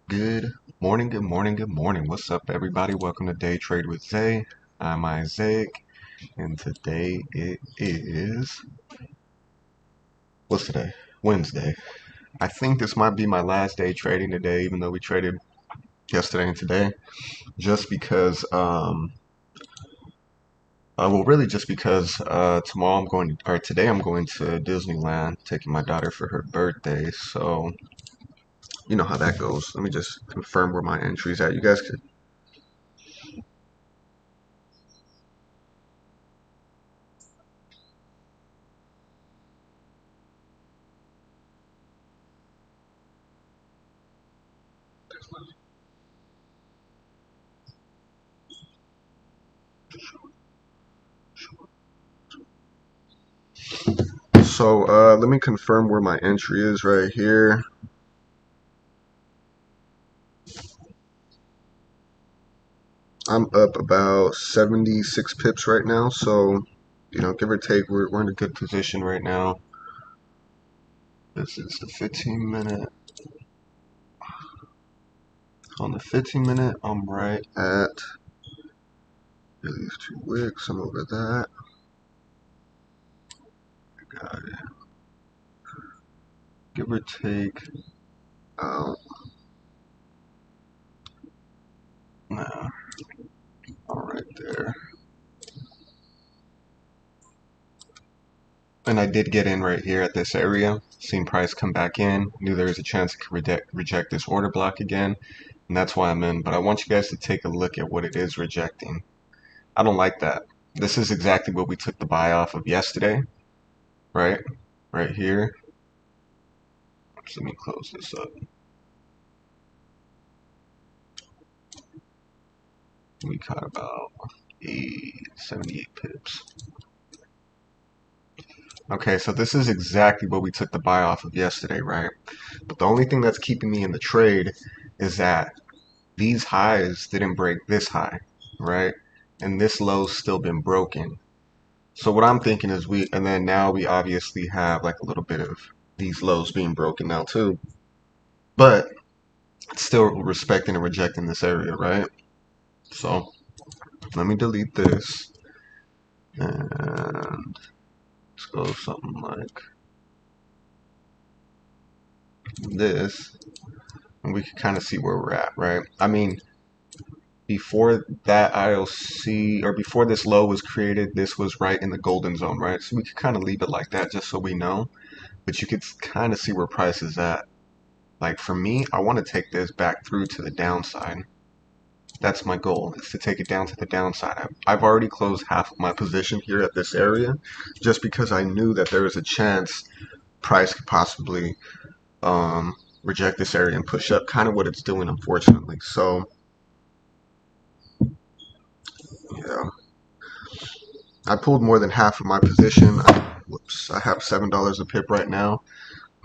Good morning, good morning, good morning. What's up, everybody? Welcome to Day Trade with Zay. I'm Isaac, and today it is, what's today? Wednesday. I think this might be my last day trading today, even though we traded yesterday and today, just because, well, really just because tomorrow I'm going to, or today I'm going to Disneyland, taking my daughter for her birthday. So, you know how that goes. Let me just confirm where my entry's at. You guys could. So let me confirm where my entry is right here. I'm up about 76 pips right now, so give or take, we're in a good position right now. This is the 15 minute. On the 15 minute, I'm right at these 2 wicks. I'm over that. Got it. Give or take. Um, nah, all right there. And I did get in right here at this area. Seen price come back in. Knew there was a chance it could reject this order block again. And that's why I'm in. But I want you guys to take a look at what it is rejecting. I don't like that. This is exactly what we took the buy off of yesterday, right? Right here. So let me close this up. We caught about 78 pips. Okay, so this is exactly what we took the buy off of yesterday, right? But the only thing that's keeping me in the trade is that these highs didn't break this high, right? And this low's still been broken. So what I'm thinking is and then now we obviously have like a little bit of these lows being broken now too. But it's still respecting and rejecting this area, right? So let me delete this and let's go something like this. And we can kind of see where we're at, right? I mean, before that IOC or before this low was created, this was right in the golden zone, right? So we could kind of leave it like that just so we know. But you could kind of see where price is at. Like for me, I want to take this back through to the downside. That's my goal, is to take it down to the downside. I've already closed half of my position here at this area just because I knew that there was a chance price could possibly reject this area and push up, kind of what it's doing, unfortunately. So, yeah, I pulled more than half of my position. Whoops, I have $7 a pip right now,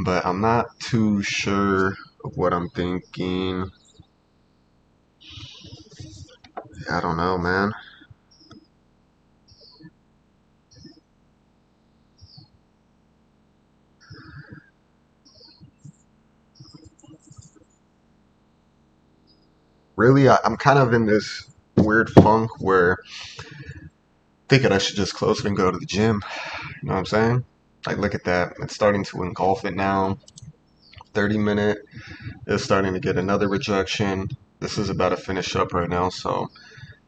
but I'm not too sure of what I'm thinking. I don't know, man. Really, I'm kind of in this weird funk where thinking I should just close it and go to the gym. You know what I'm saying? Like, look at that. It's starting to engulf it now. 30 minute is starting to get another rejection. This is about to finish up right now, so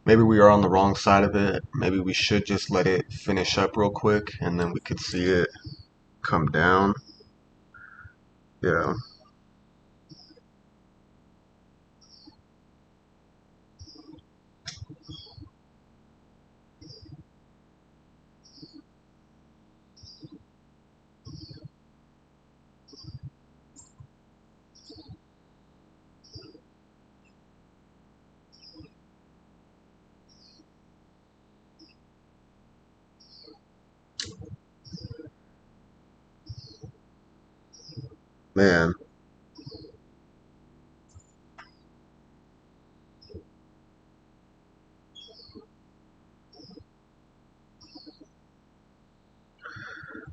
maybe we are on the wrong side of it. Maybe we should just let it finish up real quick and then we could see it come down. Yeah. Man,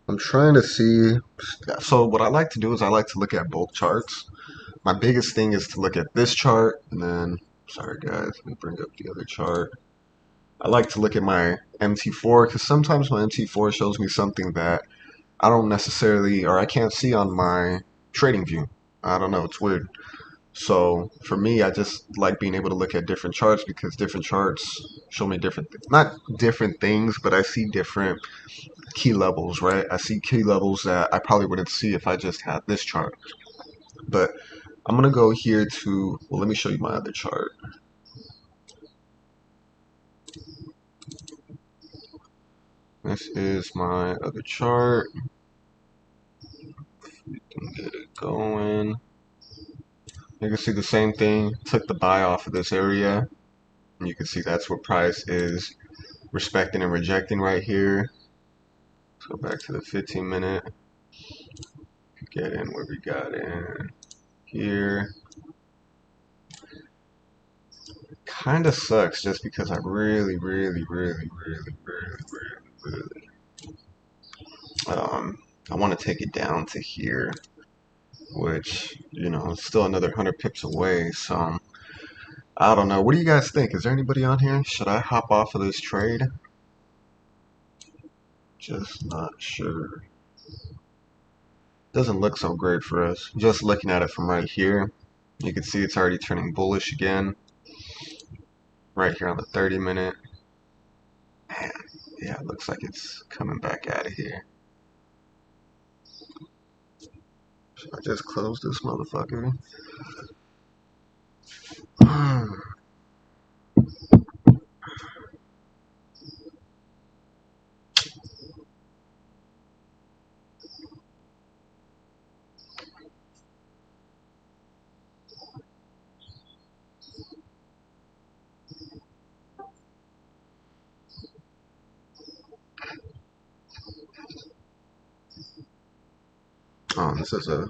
I'm trying to see. So what I like to do is I like to look at both charts. my biggest thing is to look at this chart, and then, sorry guys, let me bring up the other chart. I like to look at my MT4 because sometimes my MT4 shows me something that I don't necessarily, or I can't see on my trading view. I don't know, it's weird. So for me, I just like being able to look at different charts because different charts show me different, not different things, but I see different key levels, right? I see key levels that I probably wouldn't see if I just had this chart. But I'm gonna go here to, well, let me show you my other chart. This is my other chart. We can get it going. You can see the same thing. Took the buy off of this area. And you can see that's what price is respecting and rejecting right here. Let's go back to the 15-minute. Get in where we got in here. Kind of sucks just because I really I want to take it down to here, which, you know, is still another 100 pips away. So I don't know. What do you guys think? Is there anybody on here? Should I hop off of this trade? Just not sure. Doesn't look so great for us. Just looking at it from right here, you can see it's already turning bullish again. Right here on the 30-minute. Man, yeah, it looks like it's coming back out of here. Should I just close this motherfucker? Oh, this is a...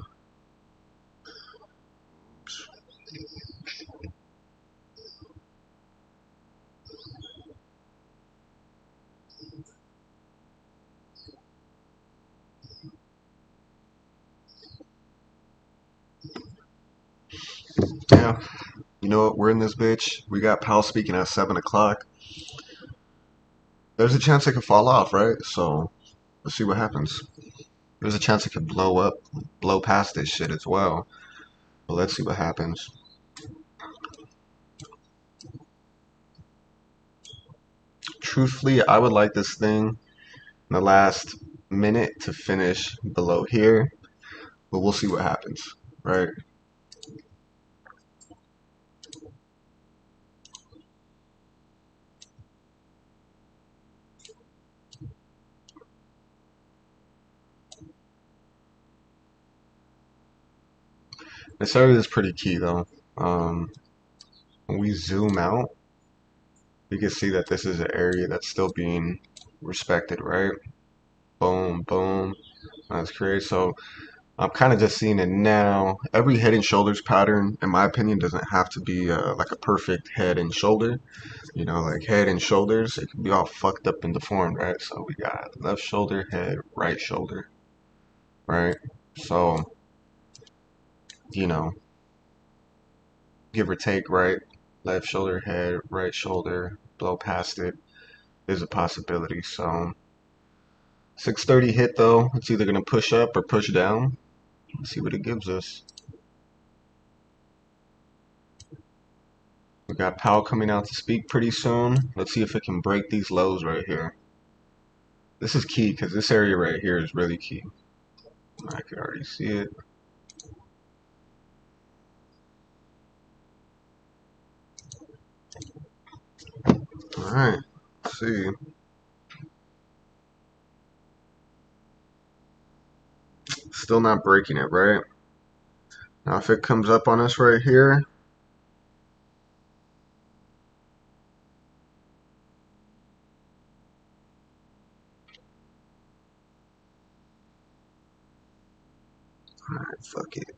Yeah, you know what? We're in this bitch. We got Powell speaking at 7 o'clock. There's a chance it could fall off, right? So let's see what happens. There's a chance it could blow up, blow past this shit as well. But let's see what happens. Truthfully, I would like this thing in the last minute to finish below here, but we'll see what happens, right? This area is pretty key though. When we zoom out, you can see that this is an area that's still being respected, right? Boom, boom. That's great. So I'm kind of just seeing it now. Every head and shoulders pattern, in my opinion, doesn't have to be like a perfect head and shoulder. You know, like head and shoulders, it can be all fucked up and deformed, right? So we got left shoulder, head, right shoulder, right? So, you know, give or take, right? Left shoulder, head, right shoulder, blow past it is a possibility. So 630 hit though, it's either gonna push up or push down. Let's see what it gives us. We got Powell coming out to speak pretty soon. Let's see if it can break these lows right here. This is key because this area right here is really key. I could already see it. Alright, let's see. Still not breaking it, right? Now if it comes up on us right here, alright, fuck it.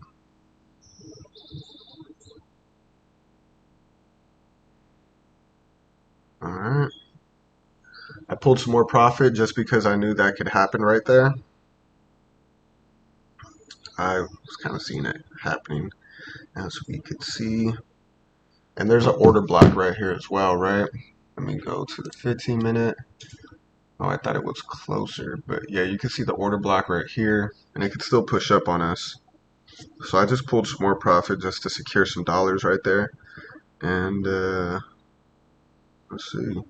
Alright. I pulled some more profit just because I knew that could happen right there. I was kind of seeing it happening. as we could see. And there's an order block right here as well, right? Let me go to the 15-minute. Oh, I thought it was closer, but yeah, you can see the order block right here, and it could still push up on us. So I just pulled some more profit just to secure some dollars right there. And let's see.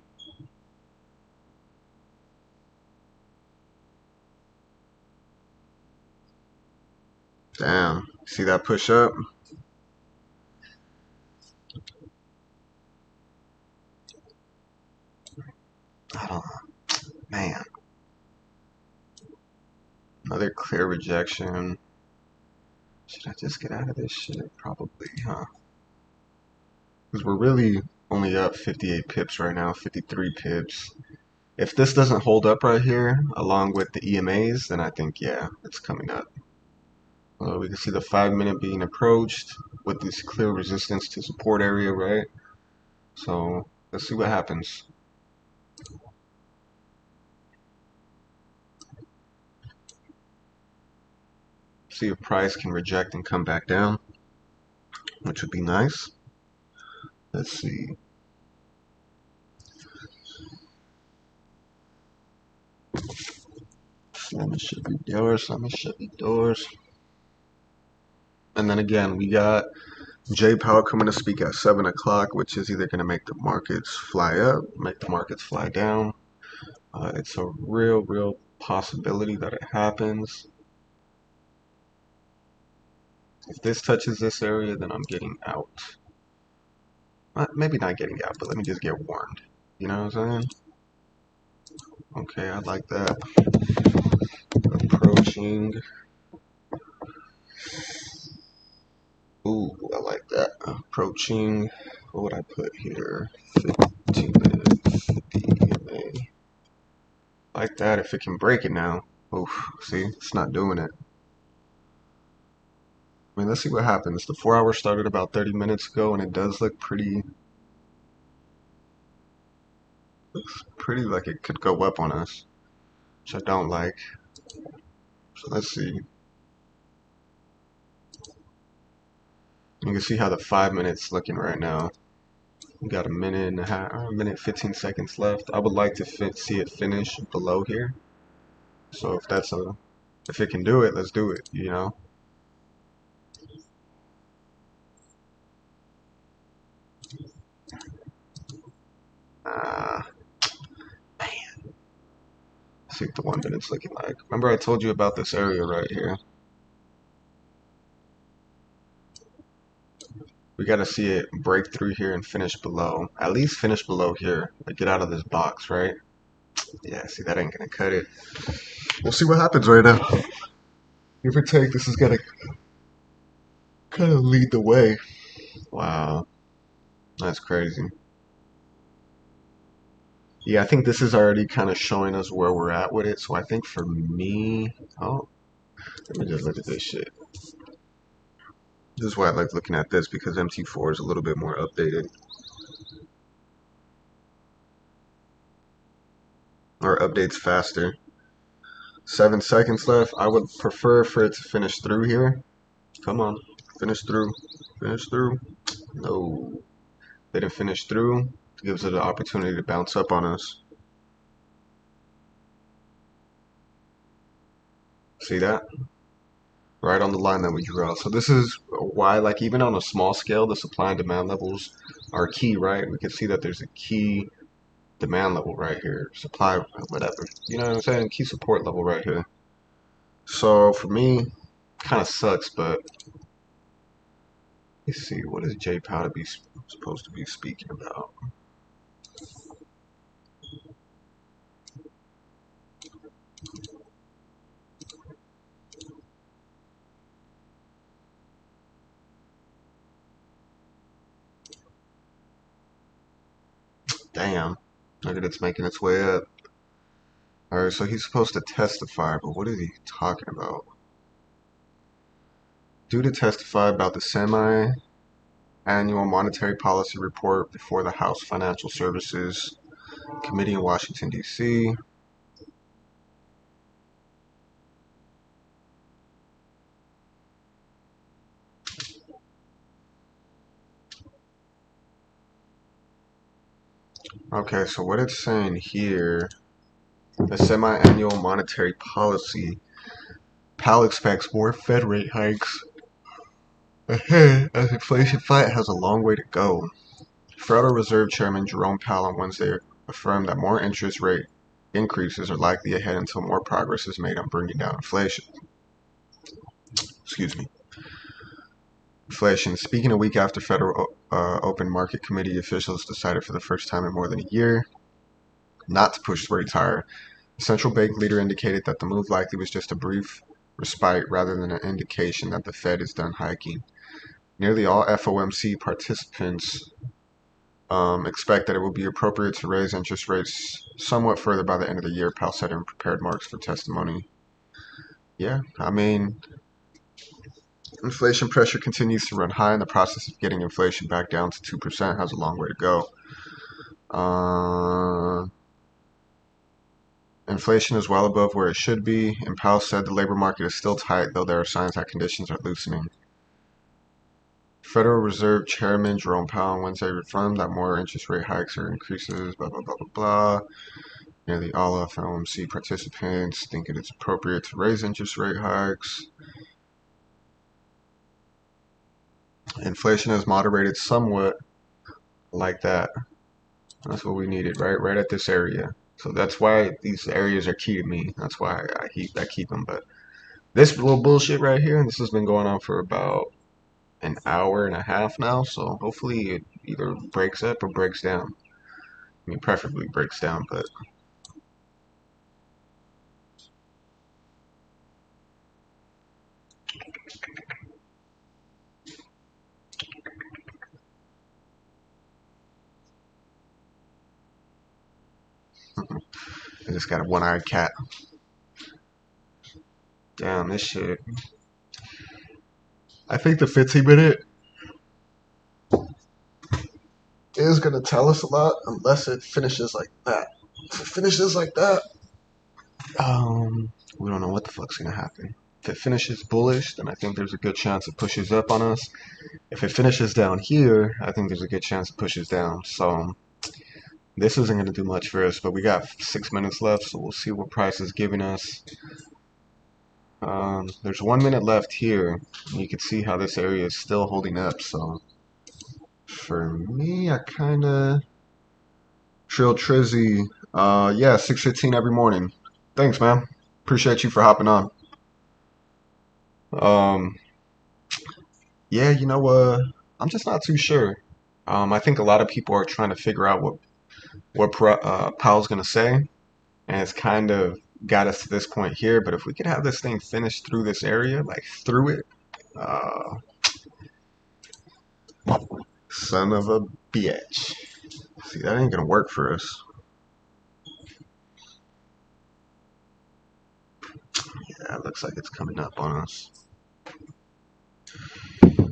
Damn, see that push up? I don't know, man. Another clear rejection. Should I just get out of this shit? Probably, huh? Because we're really only up 58 pips right now, 53 pips. If this doesn't hold up right here, along with the EMAs, then I think, yeah, it's coming up. We can see the 5-minute being approached with this clear resistance to support area, right? So let's see what happens. See if price can reject and come back down, which would be nice. Let's see. Let me shut the doors. Let me shut the doors. And then again, we got Jay Powell coming to speak at 7 o'clock, which is either going to make the markets fly up, make the markets fly down. It's a real possibility that it happens. If this touches this area, then I'm getting out. Maybe not getting out, but let me just get warned. You know what I'm saying? Okay, I like that. Approaching. Ooh, I like that. Approaching. What would I put here? 15 minutes. 50 EMA. Like that. If it can break it now. Oof. See, it's not doing it. I mean, let's see what happens. The 4 hour started about 30 minutes ago, and it does look pretty. Looks pretty like it could go up on us, which I don't like. So let's see. You can see how the 5 minutes looking right now. We got a minute and a half, or a minute 15 seconds left. I would like to see it finish below here. So if it can do it, let's do it. You know. Ah, man. See what the 1 minute's looking like. Remember I told you about this area right here. We got to see it break through here and finish below. At least finish below here. Like get out of this box, right? Yeah, see, that ain't gonna cut it. We'll see what happens right now. Give or take, this is gonna kind of lead the way. Wow, that's crazy. Yeah, I think this is already kind of showing us where we're at with it. So I think for me, oh, let me just look at this shit. This is why I like looking at this, because MT4 is a little bit more updated. Or updates faster. 7 seconds left. I would prefer for it to finish through here. Come on, finish through. Finish through. No, they didn't finish through. It gives it an opportunity to bounce up on us. See that? Right on the line that we drew out. So this is why, like, even on a small scale, the supply and demand levels are key, right? We can see that there's a key demand level right here, supply, whatever. You know what I'm saying? Key support level right here. So for me, kind of sucks, but let's see. What is Jay Powell supposed to be speaking about? Damn. Look at it's making its way up. Alright, so he's supposed to testify, but what is he talking about? Due to testify about the semi-annual monetary policy report before the House Financial Services Committee in Washington, D.C. Okay, so what it's saying here, the semi-annual monetary policy, Powell expects more Fed rate hikes ahead as inflation fight has a long way to go. Federal Reserve Chairman Jerome Powell on Wednesday affirmed that more interest rate increases are likely ahead until more progress is made on bringing down inflation. Excuse me. Inflation. Speaking a week after Federal Open Market Committee officials decided for the first time in more than a year not to push rates higher, the central bank leader indicated that the move likely was just a brief respite rather than an indication that the Fed is done hiking. Nearly all FOMC participants expect that it will be appropriate to raise interest rates somewhat further by the end of the year, Powell said in prepared remarks for testimony. Yeah, I mean, inflation pressure continues to run high, and the process of getting inflation back down to 2% has a long way to go. Inflation is well above where it should be, and Powell said the labor market is still tight, though there are signs that conditions are loosening. Federal Reserve Chairman Jerome Powell on Wednesday affirmed that more interest rate hikes or increases, blah, blah, blah, blah, blah. Nearly all FOMC participants think it is appropriate to raise interest rate hikes. Inflation has moderated somewhat like that. That's what we needed, right? Right at this area. So that's why these areas are key to me. That's why I keep them. But this little bullshit right here, this has been going on for about an hour and a half now. So hopefully it either breaks up or breaks down. I mean, preferably breaks down, but I just got a one-eyed cat. Damn, this shit. I think the 15-minute is going to tell us a lot unless it finishes like that. If it finishes like that, we don't know what the fuck's going to happen. If it finishes bullish, then I think there's a good chance it pushes up on us. If it finishes down here, I think there's a good chance it pushes down. So this isn't going to do much for us, but we got 6 minutes left, so we'll see what price is giving us. There's 1 minute left here. You can see how this area is still holding up. So for me, I kind of Trill Trizzy. Yeah, 6:15 every morning. Thanks, man. Appreciate you for hopping on. Um, yeah, I'm just not too sure. I think a lot of people are trying to figure out what Powell's gonna say, and it's kind of got us to this point here. But if we could have this thing finished through this area, like through it, uh, son of a bitch. See, that ain't gonna work for us. Yeah, it looks like it's coming up on us.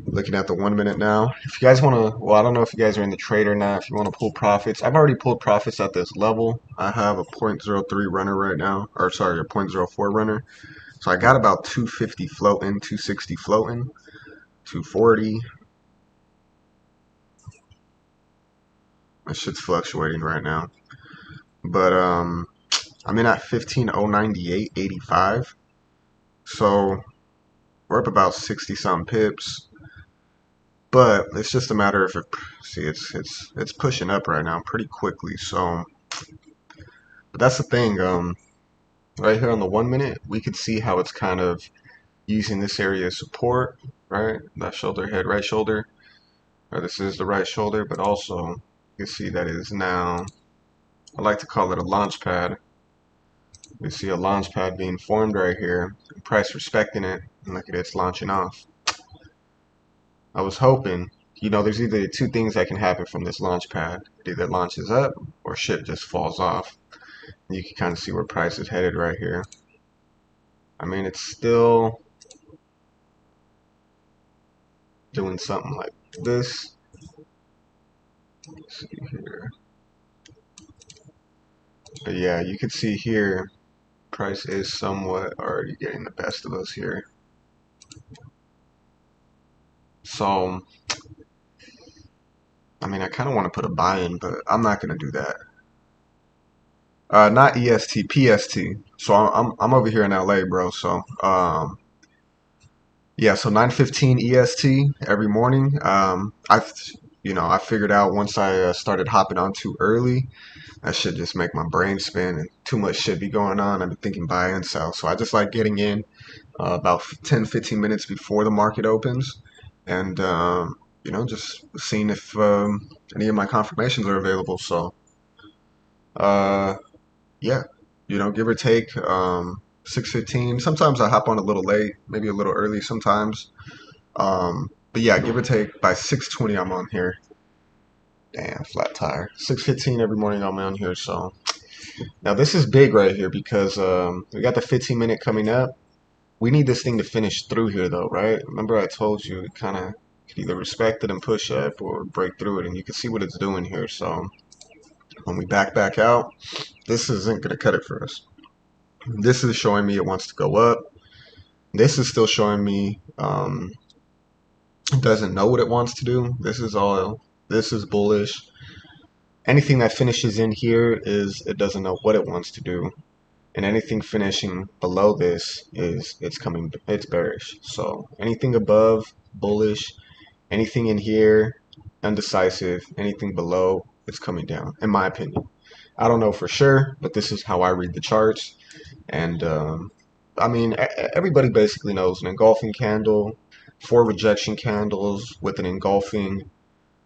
Looking at the 1 minute now. If you guys want to, well, I don't know if you guys are in the trade or not. If you want to pull profits, I've already pulled profits at this level. I have a 0.03 runner right now, or sorry, a 0.04 runner. So I got about 250 floating, 260 floating, 240. That shit's fluctuating right now. But I'm in at 15,098.85. So we're up about 60 some pips. But it's just a matter of it's pushing up right now pretty quickly. So, but that's the thing. Right here on the 1 minute, we could see how it's kind of using this area as support, right? Left shoulder, head, right shoulder. Or this is the right shoulder, but also you can see that it is now. I like to call it a launch pad. We see a launch pad being formed right here. Price respecting it, and look at it, it's launching off. I was hoping, there's either two things that can happen from this launch pad. It either launches up or shit just falls off. And you can kind of see where price is headed right here. I mean, it's still doing something like this. Let's see here. But yeah, you can see here, price is somewhat already getting the best of us here. So I mean, I kind of want to put a buy in, but I'm not going to do that. Not EST, PST. So I'm over here in LA, bro. So yeah, so 9:15 EST every morning. I figured out once I started hopping on too early, that should just make my brain spin and too much shit be going on. I've been thinking buy and sell. So I just like getting in about 10, 15 minutes before the market opens, and just seeing if any of my confirmations are available. So uh, yeah, give or take 6:15. Sometimes I hop on a little late, maybe a little early sometimes. But yeah, give or take by 6:20 I'm on here. Damn, flat tire. 6:15 every morning I'm on here. So now this is big right here because we got the 15-minute coming up. We need this thing to finish through here though, right? Remember I told you it kind of could either respect it and push up or break through it, and you can see what it's doing here. So when we back out, this isn't gonna cut it for us. This is showing me it wants to go up. This is still showing me it doesn't know what it wants to do. This is bullish. Anything that finishes in here is it doesn't know what it wants to do. And anything finishing below this it's bearish. So anything above, bullish. Anything in here, undecisive. Anything below, it's coming down, in my opinion. I don't know for sure, but this is how I read the charts. And I mean, everybody basically knows an engulfing candle, four rejection candles with an engulfing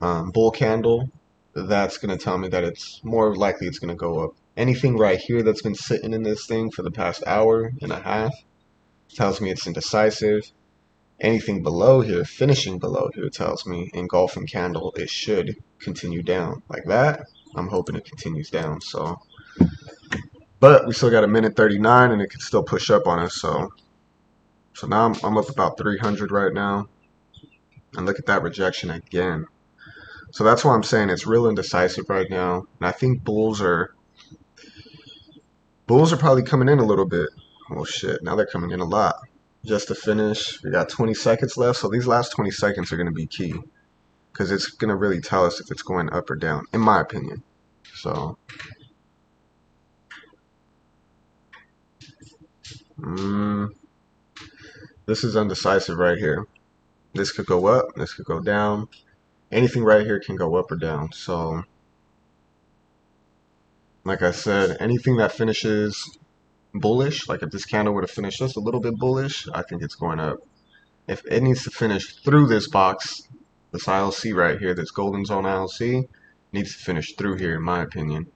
bull candle. That's going to tell me that it's more likely it's going to go up. Anything right here that's been sitting in this thing for the past hour and a half tells me it's indecisive. Anything below here, finishing below here, tells me engulfing candle, it should continue down like that. I'm hoping it continues down. So, but we still got a minute 39 and it can still push up on us. So now I'm up about 300 right now. And look at that rejection again. So that's why I'm saying it's real indecisive right now. And I think bulls are probably coming in a little bit. Oh shit, now they're coming in a lot. Just to finish, we got 20 seconds left. So these last 20 seconds are going to be key because it's going to really tell us if it's going up or down, in my opinion. So, this is undecisive right here. This could go up, this could go down. Anything right here can go up or down. So, like I said, anything that finishes bullish, like if this candle were to finish just a little bit bullish, I think it's going up. If it needs to finish through this box, this ILC right here, this golden zone ILC, needs to finish through here, in my opinion.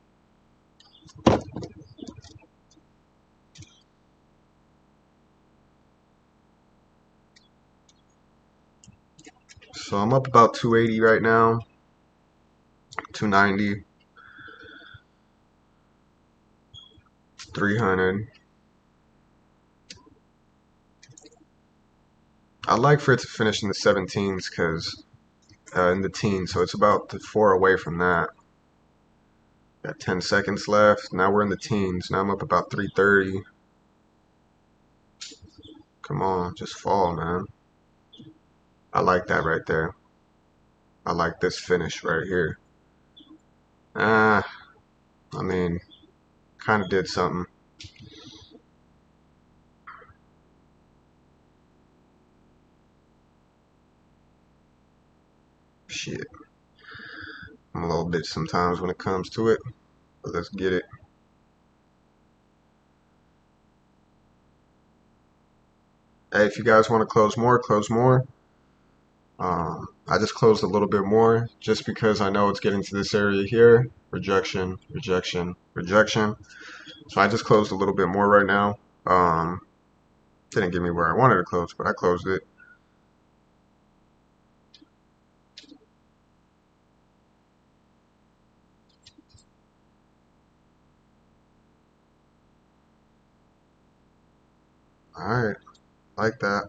So I'm up about 280 right now, 290, 300. I'd like for it to finish in the 17s because in the teens, so it's about 4 away from that. Got 10 seconds left. Now we're in the teens. Now I'm up about 330. Come on, just fall, man. I like that right there. I like this finish right here. I mean, kind of did something. Shit. I'm a little bitch sometimes when it comes to it, but let's get it. Hey, if you guys want to close more, close more. I just closed a little bit more just because I know it's getting to this area here. Rejection, rejection, rejection. So I just closed a little bit more right now. Didn't get me where I wanted to close, but I closed it. Alright, like that.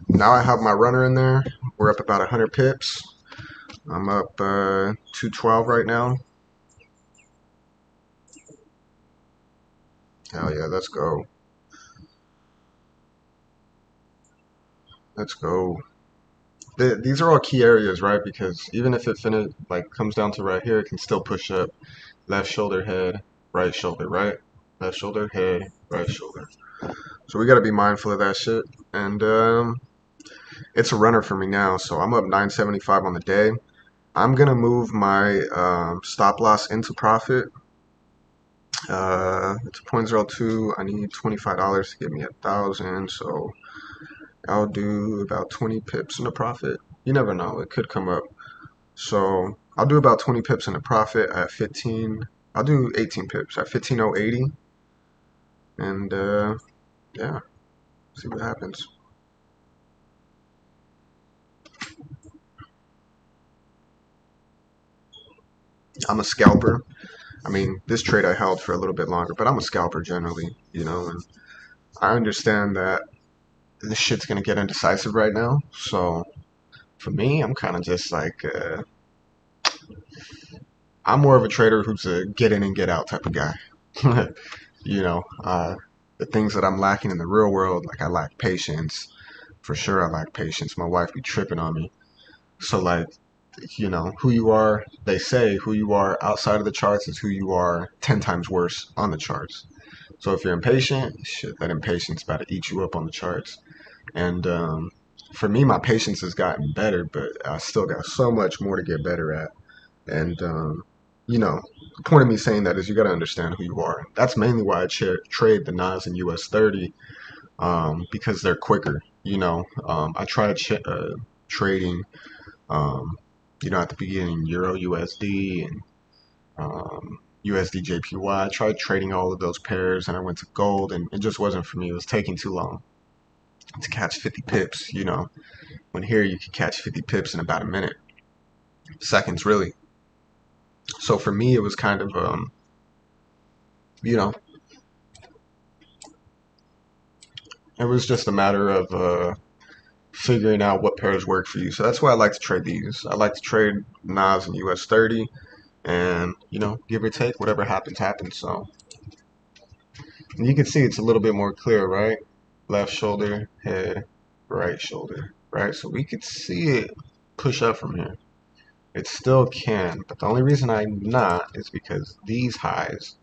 Now I have my runner in there. We're up about 100 pips. I'm up 212 right now. Hell yeah, let's go. Let's go. These are all key areas, right? Because even if it comes down to right here, it can still push up. Left shoulder, head, right shoulder, right? Left shoulder, head, right shoulder. So we got to be mindful of that shit. And it's a runner for me now. So I'm up 975 on the day. I'm going to move my stop loss into profit. It's 0.02. I need $25 to get me 1,000. So I'll do about 20 pips in the profit. You never know. It could come up. So I'll do about 20 pips in the profit at 15. I'll do 18 pips at 15.080. And yeah, see what happens. I'm a scalper. I mean, this trade I held for a little bit longer, but I'm a scalper generally, you know, and I understand that this shit's gonna get indecisive right now. So for me, I'm kind of just like, I'm more of a trader who's a get in and get out type of guy. You know, the things that I'm lacking in the real world, like I lack patience. For sure, I lack patience. My wife be tripping on me. So like, you know, who you are, they say who you are outside of the charts is who you are 10 times worse on the charts. So if you're impatient, shit, that impatience about to eat you up on the charts. And for me, my patience has gotten better, but I still got so much more to get better at. And you know, the point of me saying that is you got to understand who you are. That's mainly why I trade the NAS and US30 because they're quicker. You know, I tried trading, you know, at the beginning, Euro USD and USD JPY. I tried trading all of those pairs and I went to gold and it just wasn't for me. It was taking too long to catch 50 pips, you know, when here you can catch 50 pips in about a minute, seconds really. So for me, it was kind of, you know, it was just a matter of figuring out what pairs work for you. So that's why I like to trade these. I like to trade NAS and US30 and, you know, give or take, whatever happens, happens. So and you can see it's a little bit more clear, right? Left shoulder, head, right shoulder, right? So we could see it push up from here. It still can, but the only reason I'm not is because these highs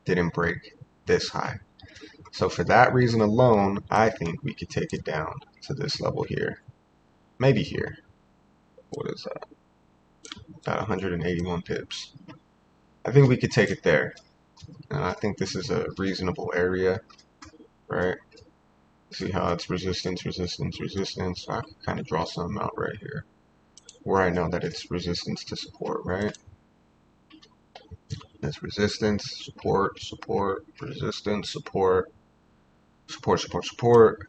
didn't break this high. So for that reason alone, I think we could take it down to this level here. Maybe here. What is that? About 181 pips. I think we could take it there. And I think this is a reasonable area, right? See how it's resistance, resistance, resistance. So I can kind of draw something out right here where I know that it's resistance to support, right? It's resistance, support, support, resistance, support, support, support, support.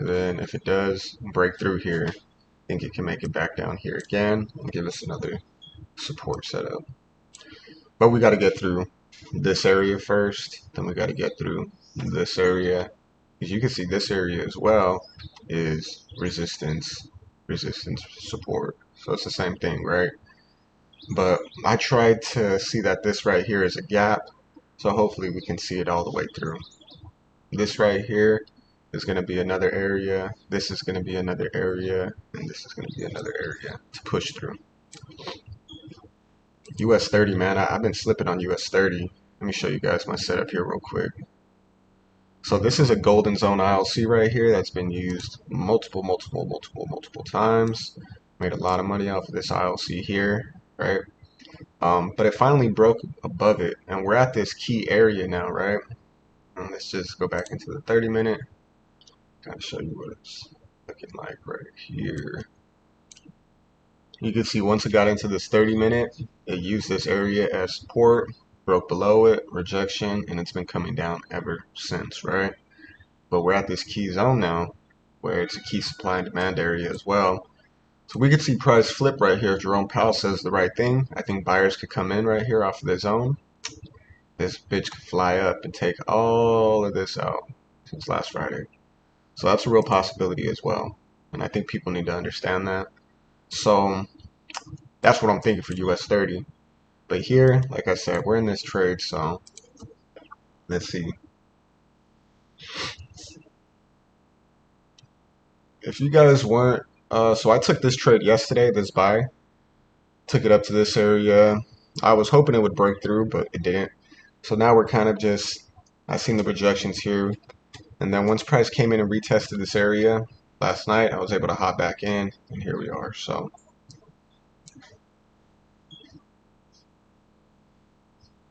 And then if it does break through here, I think it can make it back down here again and give us another support setup. But we got to get through this area first, then we got to get through this area. As you can see, this area as well is resistance, resistance, support. So it's the same thing, right? But I tried to see that this right here is a gap, so hopefully we can see it all the way through. This right here is going to be another area, this is going to be another area, and this is going to be another area to push through. US30, man, I've been slipping on US30. Let me show you guys my setup here real quick. So this is a golden zone ILC right here that's been used multiple times. Made a lot of money off of this ILC here, right? But it finally broke above it, and we're at this key area now, right? And let's just go back into the 30-minute. Kind of show you what it's looking like right here. You can see once it got into this 30-minute, it used this area as support, broke below it, rejection, and it's been coming down ever since, right? But we're at this key zone now, where it's a key supply and demand area as well. So we could see price flip right here if Jerome Powell says the right thing. I think buyers could come in right here off of the zone. This bitch could fly up and take all of this out since last Friday. So that's a real possibility as well. And I think people need to understand that. So that's what I'm thinking for US30. But here, like I said, we're in this trade, so let's see. if you guys want, so I took this trade yesterday, this buy, took it up to this area. I was hoping it would break through, but it didn't. So now we're kind of just, I seen the projections here. And then once price came in and retested this area last night, I was able to hop back in, and here we are. So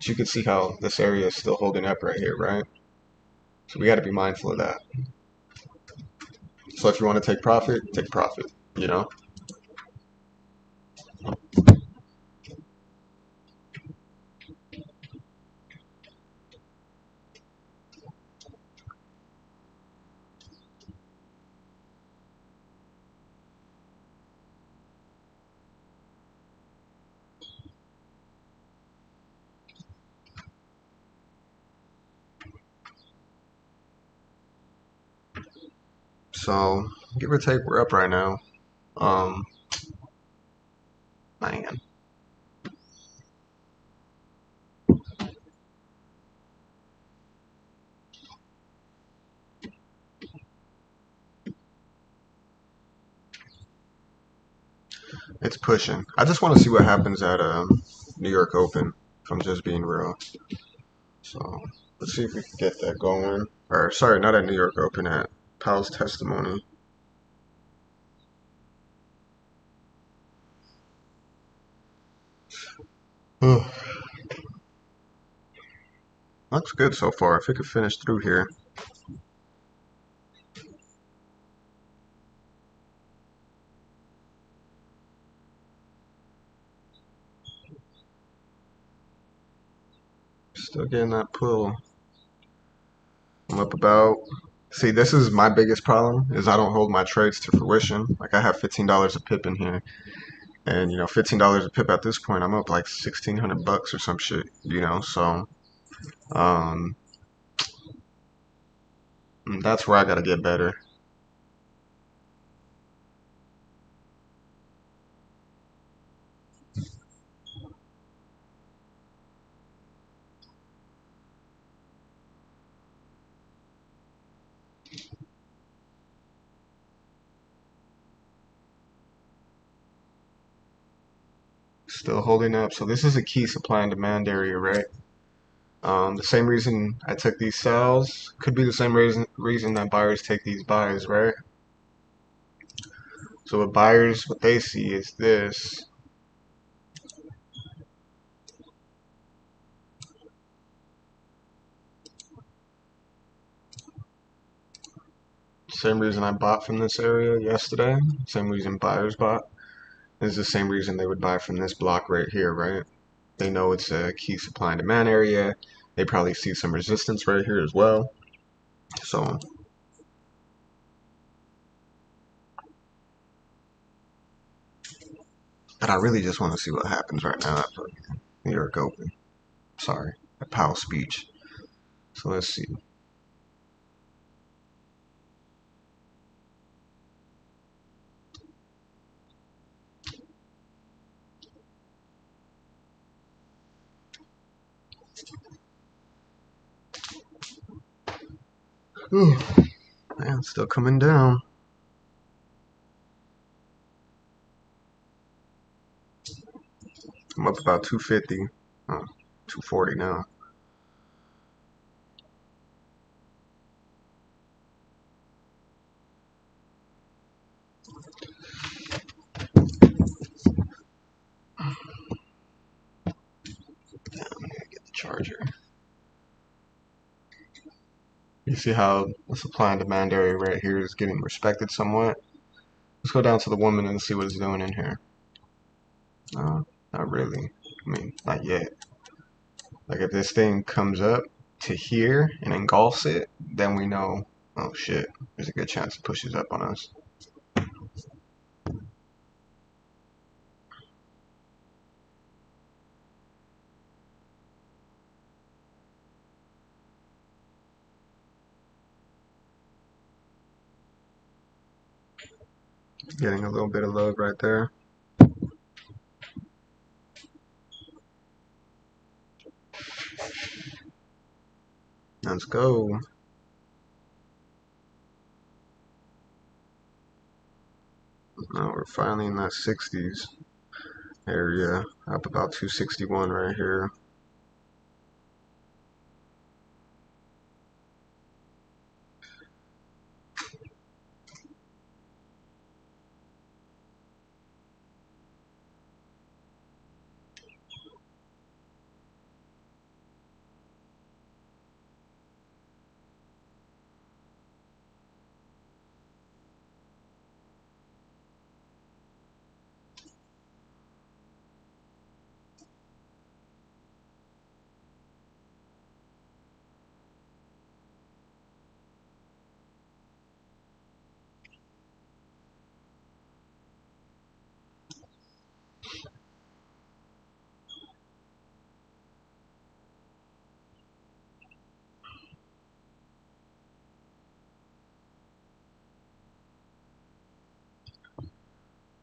you can see how this area is still holding up right here, right? So we got to be mindful of that. So if you want to take profit, you know? So give or take, we're up right now. Um, Man, it's pushing. I just want to see what happens at New York Open, if I'm just being real. So let's see if we can get that going. Or sorry, not at New York Open, at Powell's testimony. Looks good so far. If it could finish through here. Still getting that pull. I'm up about. See, this is my biggest problem, is I don't hold my trades to fruition. Like I have $15 a pip in here. And you know, $15 a pip at this point, I'm up like 1,600 bucks or some shit, you know, so um that's where I gotta get better. Still holding up. So this is a key supply and demand area, right? The same reason I took these sells could be the same reason that buyers take these buys, right? So what buyers, what they see is this. Same reason I bought from this area yesterday. Same reason buyers bought. Is the same reason they would buy from this block right here, right? They know it's a key supply and demand area. They probably see some resistance right here as well. So, but I really just want to see what happens right now at New York Open. Sorry, at Powell speech. So let's see. Ooh, man, still coming down. I'm up about 250. Oh, 240 now. Damn, I gotta get the charger. You see how the supply and demand area right here is getting respected somewhat? Let's go down to the woman and see what it's doing in here. Not really. I mean, not yet. Like if this thing comes up to here and engulfs it, then we know, oh shit, there's a good chance it pushes up on us. Getting a little bit of love right there. Let's go. Now we're finally in that 60s area, up about 261 right here.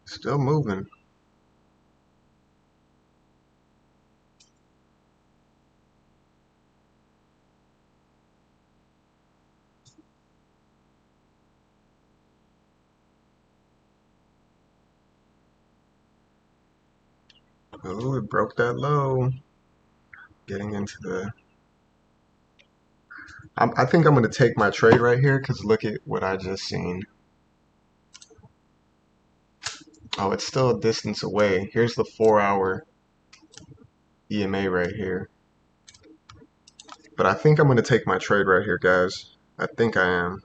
Still moving. Oh, it broke that low. Getting into the... I think I'm going to take my trade right here because look at what I just seen. Oh, it's still a distance away. Here's the 4-hour EMA right here. But I think I'm going to take my trade right here, guys. I think I am.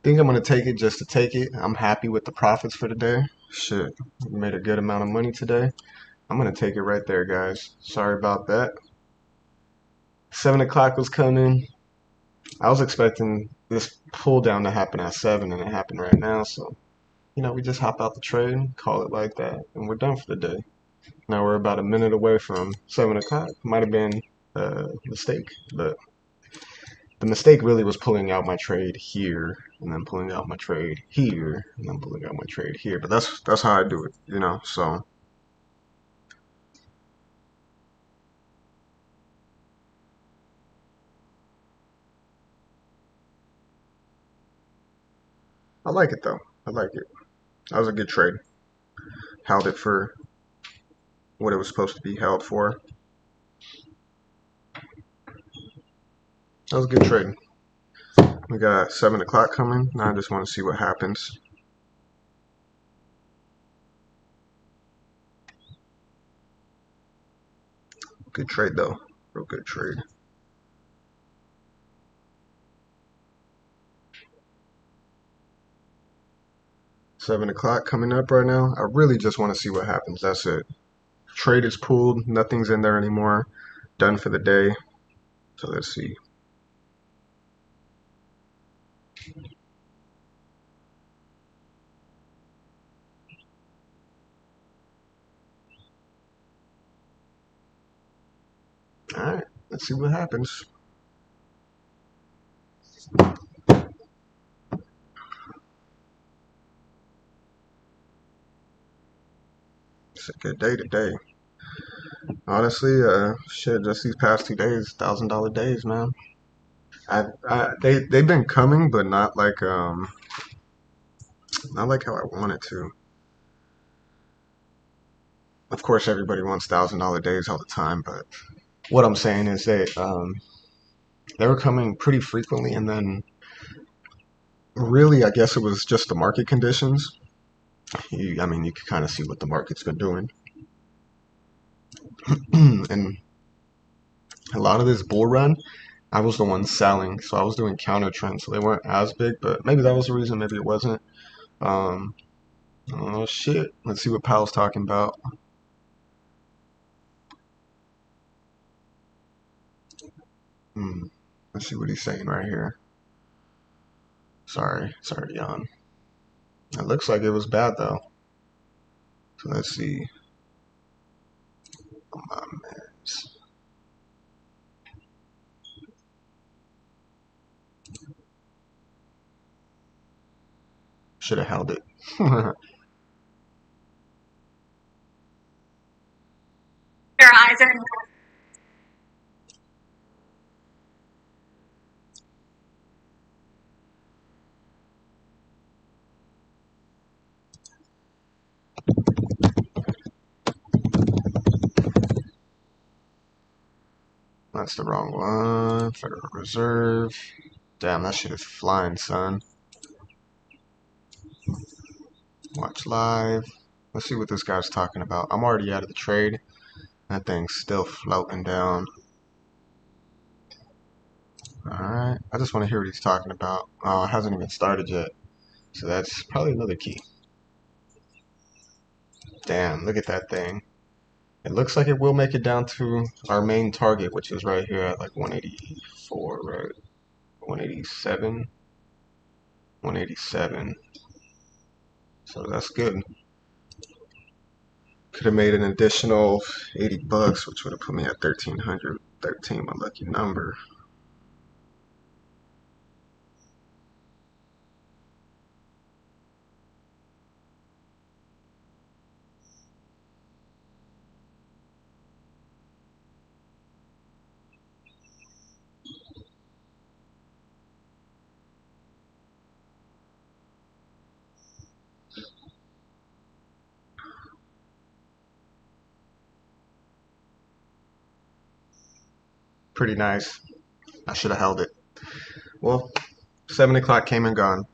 Think I'm going to take it just to take it. I'm happy with the profits for today. Shit, we made a good amount of money today. I'm going to take it right there, guys. Sorry about that. 7 o'clock was coming. I was expecting this pull down to happen at 7 and it happened right now. So, we just hop out the trade, call it like that, and we're done for the day. Now we're about a minute away from 7 o'clock. Might have been a mistake, but the mistake really was pulling out my trade here and then pulling out my trade here and then pulling out my trade here. But that's how I do it, so I like it though. I like it. That was a good trade. Held it for what it was supposed to be held for. That was a good trade. We got 7 o'clock coming. Now I just want to see what happens. Good trade though. Real good trade. Seven o'clock coming up right now. I really just want to see what happens. That's it. Trade is pulled. Nothing's in there anymore. Done for the day. So let's see. All right. Let's see what happens. It's a good day today. Honestly, shit, just these past 2 days, $1,000 days, man. They've been coming, but not like how I wanted to. Of course, everybody wants $1,000 days all the time, but what I'm saying is they were coming pretty frequently, and then really, I guess it was just the market conditions. I mean, you can kind of see what the market's been doing, and a lot of this bull run, I was the one selling, so I was doing counter trends, so they weren't as big, but maybe that was the reason, maybe it wasn't. Um, oh shit, let's see what Powell's talking about. Let's see what he's saying right here. Sorry, Jan. It looks like it was bad though. So let's see. Oh, my man. Should have held it. That's the wrong one. Federal Reserve. Damn, that shit is flying, son. Watch live. Let's see what this guy's talking about. I'm already out of the trade. That thing's still floating down. Alright. I just want to hear what he's talking about. Oh, it hasn't even started yet. So that's probably another key. Damn, look at that thing. It looks like it will make it down to our main target, which is right here at like 184, right? 187. 187. So that's good. Could have made an additional 80 bucks, which would have put me at 1313, my lucky number. Pretty nice. I should have held it. Well, 7 o'clock came and gone.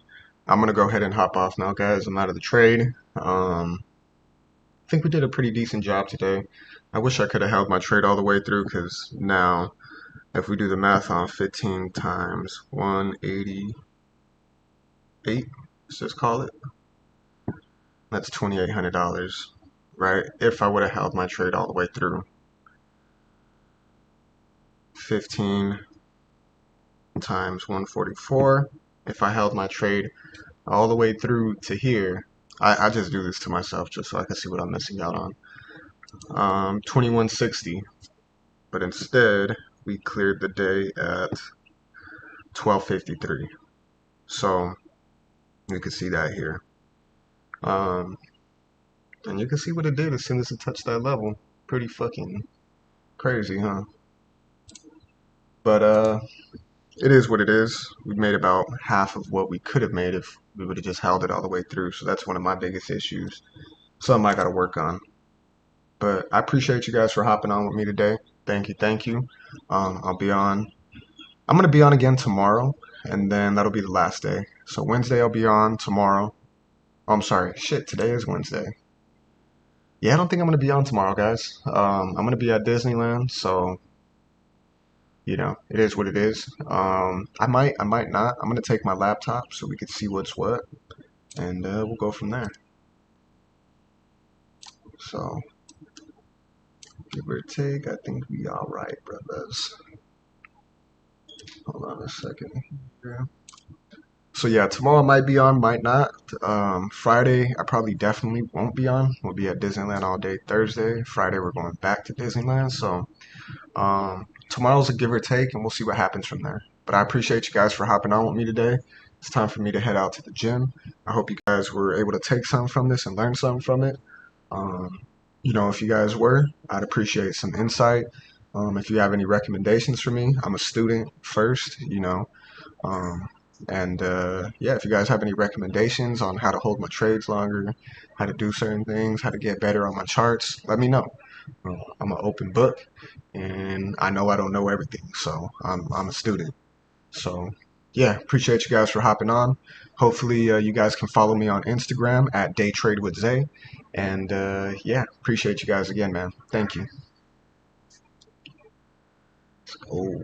I'm going to go ahead and hop off now, guys. I'm out of the trade. I think we did a pretty decent job today. I wish I could have held my trade all the way through, because now if we do the math on 15 times 188, let's just call it, that's $2,800, right? If I would have held my trade all the way through. 15 times 144. If I held my trade all the way through to here, I just do this to myself just so I can see what I'm missing out on. 2160, but instead we cleared the day at 1253. So you can see that here. And you can see what it did as soon as it touched that level. Pretty fucking crazy, huh? But it is what it is. We made about half of what we could have made if we would have just held it all the way through. So that's one of my biggest issues. Something I got to work on. But I appreciate you guys for hopping on with me today. Thank you, thank you. I'll be on. I'm gonna be on again tomorrow, and then that'll be the last day. So Wednesday I'll be on. Tomorrow. Oh, I'm sorry. Shit, today is Wednesday. Yeah, I don't think I'm gonna be on tomorrow, guys. I'm gonna be at Disneyland, so you know, it is what it is. I might not. I'm gonna take my laptop so we can see what's what, and we'll go from there. So, give or take, I think we all right, brothers. Hold on a second. Yeah. So yeah, tomorrow might be on, might not. Friday, I probably definitely won't be on. We'll be at Disneyland all day Thursday. Friday, we're going back to Disneyland. So tomorrow's a give or take, and we'll see what happens from there. But I appreciate you guys for hopping on with me today. It's time for me to head out to the gym. I hope you guys were able to take something from this and learn something from it. You know, if you guys were, I'd appreciate some insight. If you have any recommendations for me, I'm a student first, you know. Yeah, if you guys have any recommendations on how to hold my trades longer, how to do certain things, how to get better on my charts, let me know. I'm an open book, and I know I don't know everything, so I'm a student. So yeah, appreciate you guys for hopping on. Hopefully you guys can follow me on Instagram at DayTradeWithZay. And yeah, appreciate you guys again, man. Thank you. Oh.